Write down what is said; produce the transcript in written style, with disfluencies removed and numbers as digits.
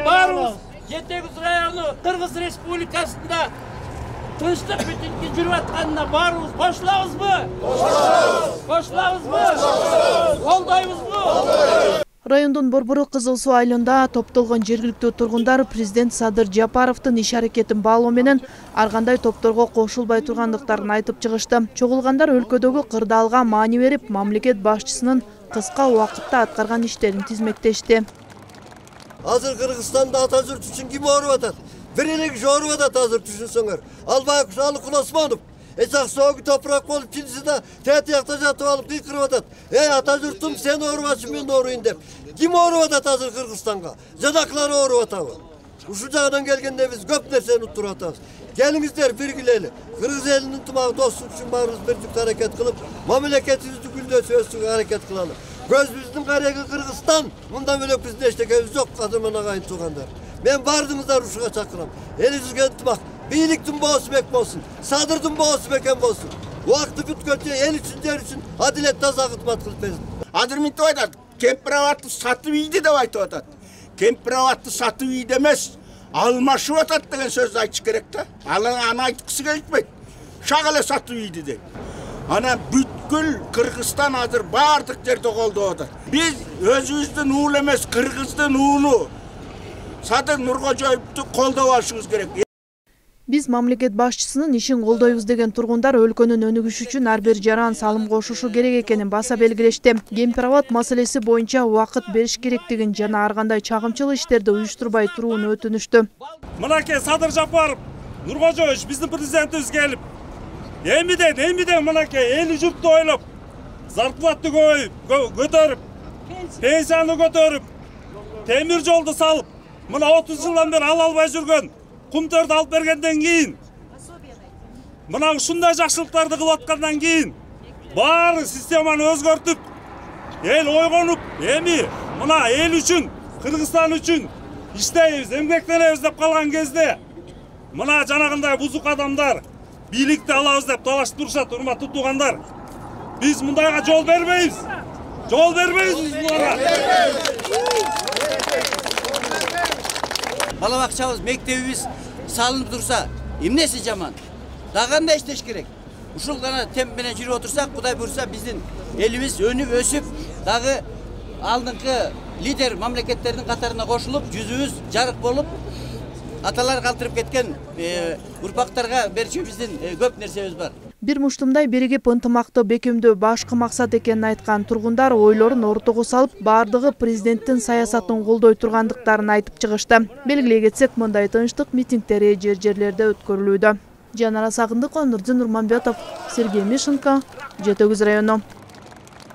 Барыбыз Жетегиз району Кыргыз Республикасында тынчтык бүтүнкү жүрүп атканына барыбыз кошулабызбы? Кошулабызбы? Колдойбузбу? Райондун Борбору Кызыл Суу айылында топтолгон жергиликтүү тургундар президент Садыр Жапаровдун иш аракетин баалоо менен ар кандай топторго кошулбай тургандыктарын айтып чыгышты. Чогулгандар өлкөдөгү кырдаалга маани берип, мамлекет башчысынын кыска убакытта аткарган иштерин тизмектешти. Азыр Кыргызстанда Атажурт үчүн ким ооруп атат? Бир эле киши ооруп атат азыр түшүнсөңөр. Албай Алыкул Осмонов. Эсак соогу топурак болуп чинси да тетиякта жатып алып кыйкырып атат. Атажуртум сен оорубашы мен ооруйн деп. Ким ооруп атат азыр Кыргызстанга? Жадакылар ооруп атабы? Ушул жагынан келгенде биз көп нерсени уттуруп атабыз. Келиңиздер биргилели. Кыргыз элинин тымагы достук үчүн баарыбыз бирдикте аракет кылып, мамлекетибизди гүлдөтүп өстүрүүгө аракет кылалы. Көзүбүздүн кареги Кыргызстан, мындан бөлөк биздин эчтекебиз жок, кадырман агайын туугандар. Мен бардыңыздар ушуга чакырам. Элибизге ынтымак, бийликтин боосу бек болсун, Садырдын боосу бекем болсун. Убакыты бүткөнчө эл үчүн, жер үчүн адилет таза кызмат кылып берсин. Азыр мынтип айтат, кемпирабадты сатып ийди деп айтып атат. Кемпирабадты сатып ийди эмес, алмашып атат деген сөздү айтыш керек да. Аны айткысы келбейт. Шак эле сатып ийди дейт. Ана бүткүл Кыргызстан азыр бардык жерде колдоп атат. Биз өзүбүздүн уул эмес, Кыргыздын уулу Садыр Нуркожоевду колдоп алышыбыз керек. Биз мамлекет башчысынын ишин колдойбуз деген тургундар өлкөнүн өнүгүшү үчүн ар бир жаран салым кошушу керек экенин баса белгилешти. Кемпирабад маселеси боюнча убакыт бериш керектигин жана ар кандай чагымчыл иштерди уюштурбай турууну өтүнүштү. Мынакей Садыр Жапаров, Нуркожоевич биздин президентибиз келип, эмиден мынакей эли журтту ойлоп, зарплатты көтөрүп, пенсияны көтөрүп, темир жолду салып, мына 30 жылдан бери ала албай жүргөн кумтөрдү алып бергенден кийин, мына ушундай жакшылыктарды кылып аткандан кийин, баары системаны өзгөртүп, эл ойгонуп, эми мына эл үчүн, Кыргызстан үчүн иштейбиз, эмгектенебиз деп калган кезде, мына жанагындай бузук адамдар бийликти алабыз деп талашып турушат, урматтуу туугандар. Биз мындайга жол бербейбиз. Жол бербейбиз буларга. Бала бакчабыз, мектебибиз салынып турса, эмнеси жаман? Дагы кандай иштеш керек? Ушул гана темп менен жүрүп отурсак, Кудай буйрса биздин элибиз өнүп өсүп, дагы алдыңкы лидер мамлекеттердин катарына кошулуп, жүзүбүз жарык болуп, аталар калтырып кеткен урпактарга берчүбүздүн көп нерсебиз бар. Бир муштумдай биригип ынтымакты бекемдөө башкы максат экенин айткан тургундар ойлорун ортого салып, бардыгы президенттин саясатын колдой тургандыктарын айтып чыгышты. Белгилей кетсек, мындай тынчтык митингдери жерлерде өткөрүлүүдө. Жанара Сагындыкова, Нурдин Нурманбетов, Сергей Мишенко, Жетегиз району.